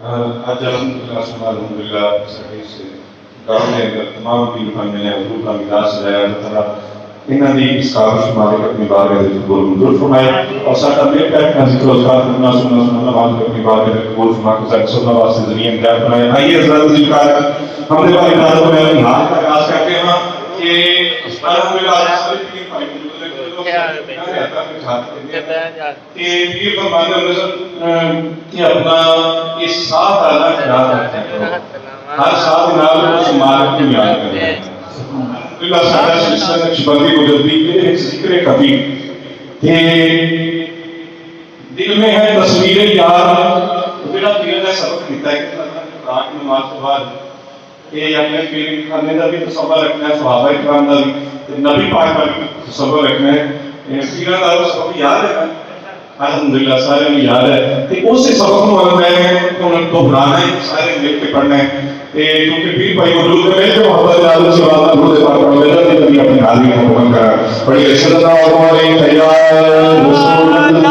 आज अल्हम्दुलिल्लाह गाँव के अंदर तमाम पीर भाई ने हजूर का मिलाद सजाया तथा इन्हों की इस काबिश मालिक अपनी बारगाह में कबूल मंजूर फरमाए और साडा मेरे पैक का जिक्र उसका करना सुनना सुनना मालिक अपनी बारगाह में कबूल फरमा के साथ सुनने वास्ते जरिए इंतजार फरमाए। आइए हज़रत ज़िक्र हमने भाई नाज़ में हाथ का आगाज़ करते हैं कि अल्हम्दुलिल्लाह सारे पीर भाई कि अपना इस साथ आना याद रखें हर साथ नाल उस मालिक को याद करें। अल्लाह सादा सिलसिला नक्शबंदी मुजद्दी के जिक्र कभी कि दिल में है तस्वीरें याद मेरा पीर ने सबक दिता है कि रात नमाज के बाद ये अपने पीर खाने का भी तसव्वुर रखना है सहाबा इकराम का भी नबी पाक का भी तसव्वुर रखना है पीर का सबक याद है अल्हम्दुलिल्लाह सारे में याद है कि उस सबक को मैं दोहराना है सारे मिल के पढ़ना है क्योंकि पीर भाई मौजूद है मेरे मोहब्बत आलम से वाला खुद पाक मेरा भी कभी अपनी हाजिरी में हुक्म करा बड़ी सल्लल्लाहु अलैहि वसल्लम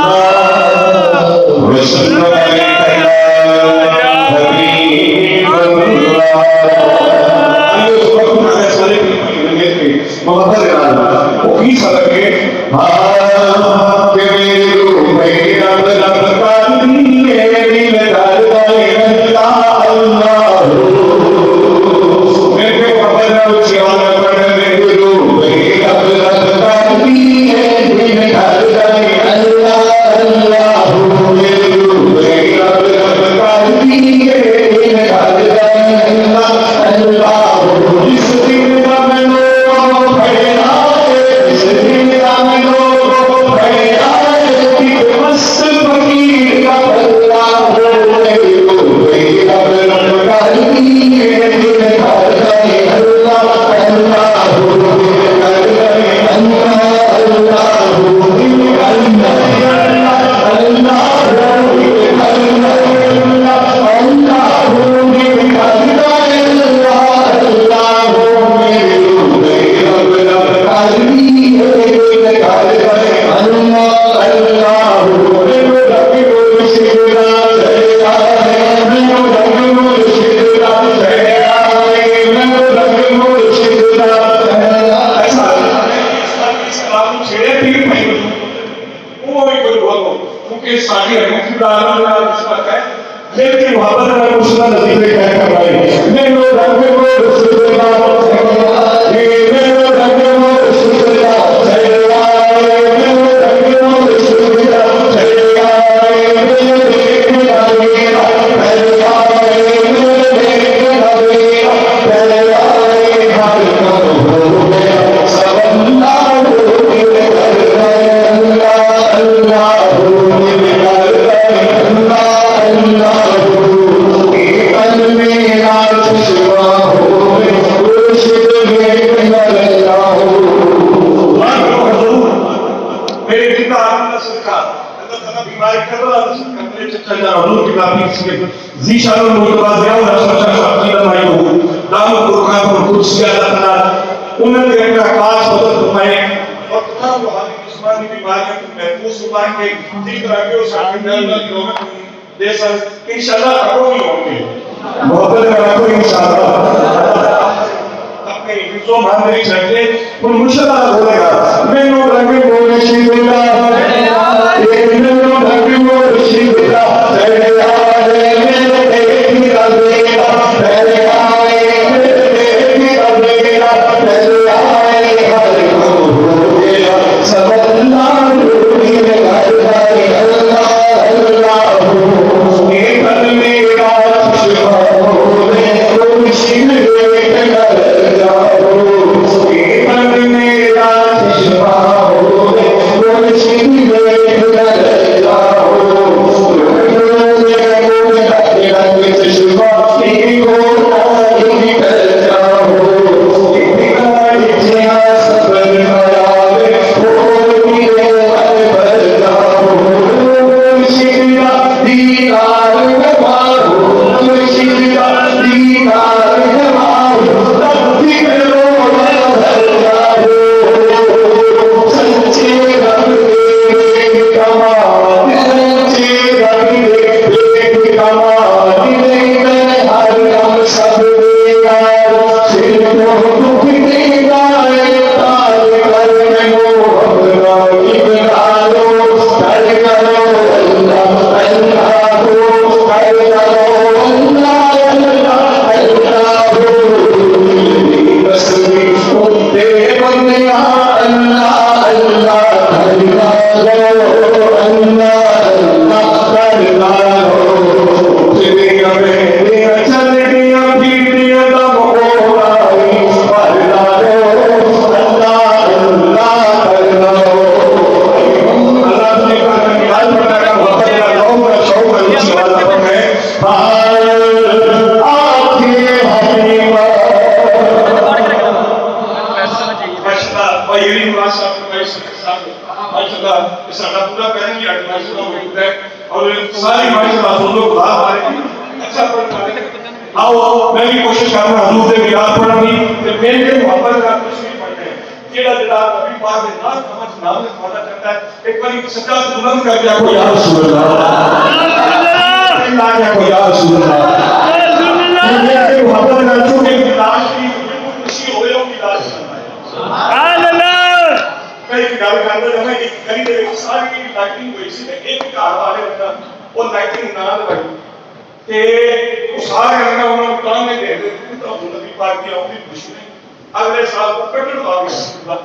Come on. कहने की एडवाइस का मौजूद है और सारी माशाअल्लाह दोनों खुदा हमारे अच्छा पढ़ आओ मैं भी कोशिश कर रहा हूं हजूर दे मिलाद पढ़नी ते मेरे मोहब्बत का कुछ भी पढ़ते हैं जेड़ा जेड़ा नबी पाक दे नाम समझ नाम से पता चलता है एक बार सच्चा बुलंद कर दिया को या रसूल अल्लाह अल्लाह या को या रसूल अल्लाह मेरे मोहब्बत का चूके लाश की बिल्कुल खुशी होए हो की लाश सुभान अल्लाह कई गल करदे जमे एक गली दे विच सारी लाइटिंग होई सी ते एक घर वाले बंदा वो लाइटिंग ना लगाई ते वो सारे अंदर उन्होंने काम में दे दे तो नबी पाक की अपनी खुशी में अगले साल को कटड़ आ गया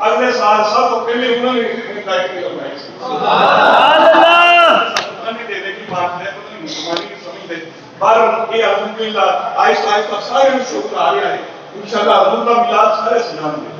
अगले साल सब तो पहले उन्होंने लाइटिंग लगाई सुभान अल्लाह उन्होंने दे दे की बात है तो मुसलमानी की समझ दे पर ये अल्हम्दुलिल्लाह आहिस्ता आहिस्ता सारे शुक्र आ रहा है इंशाअल्लाह हजूर का मिलाद सारे सलाम दे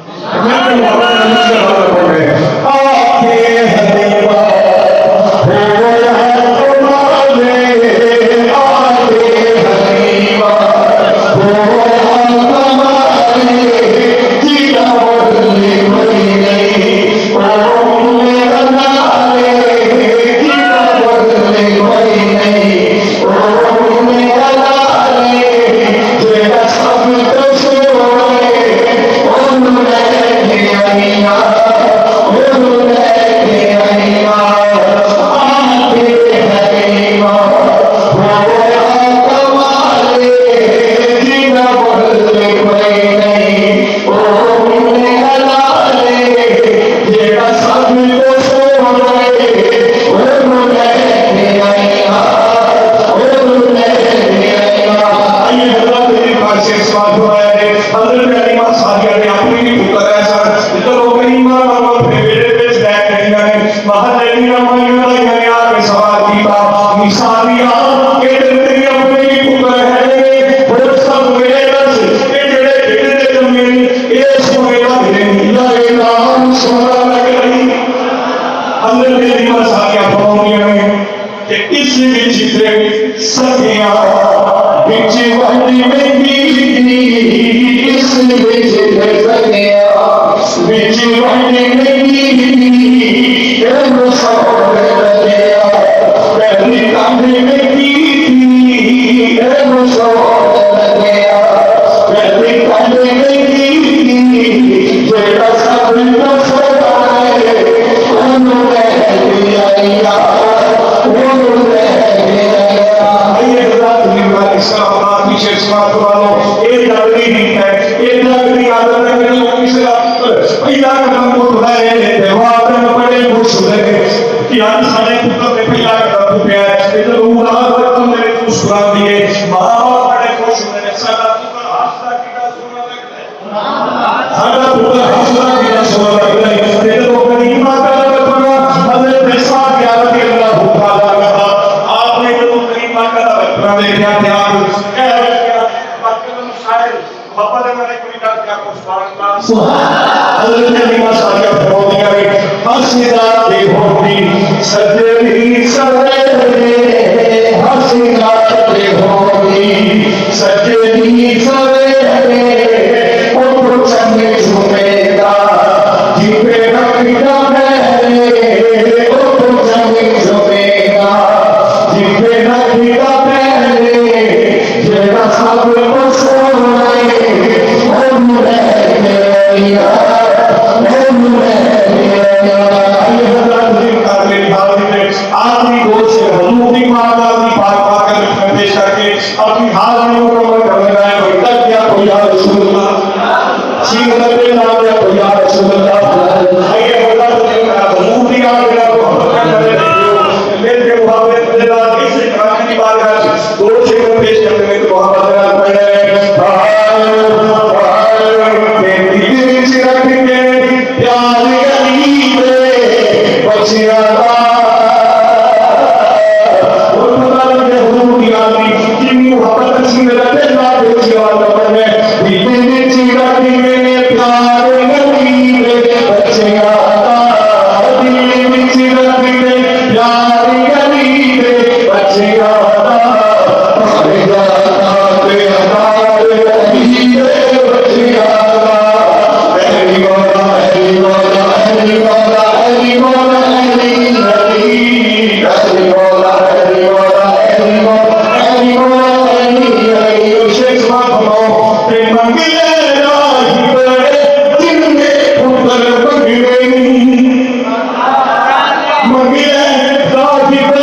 मंगिया साहिब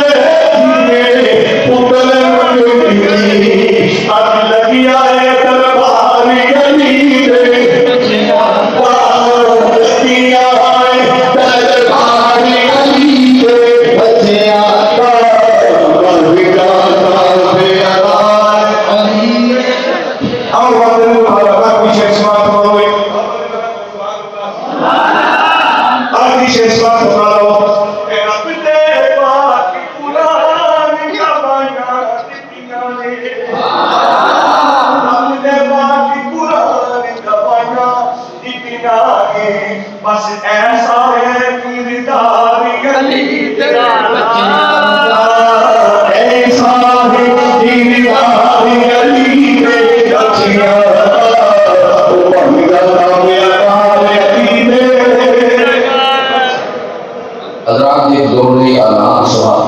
पुतल अग लगिया है दरबार गली दे लगिया है दरबार गली दे बच्चिया बस ऐसा है किरदार गली तेरा ऐसा है किरदार गली तेरा हज़रात एक ज़रूरी ऐलान सुना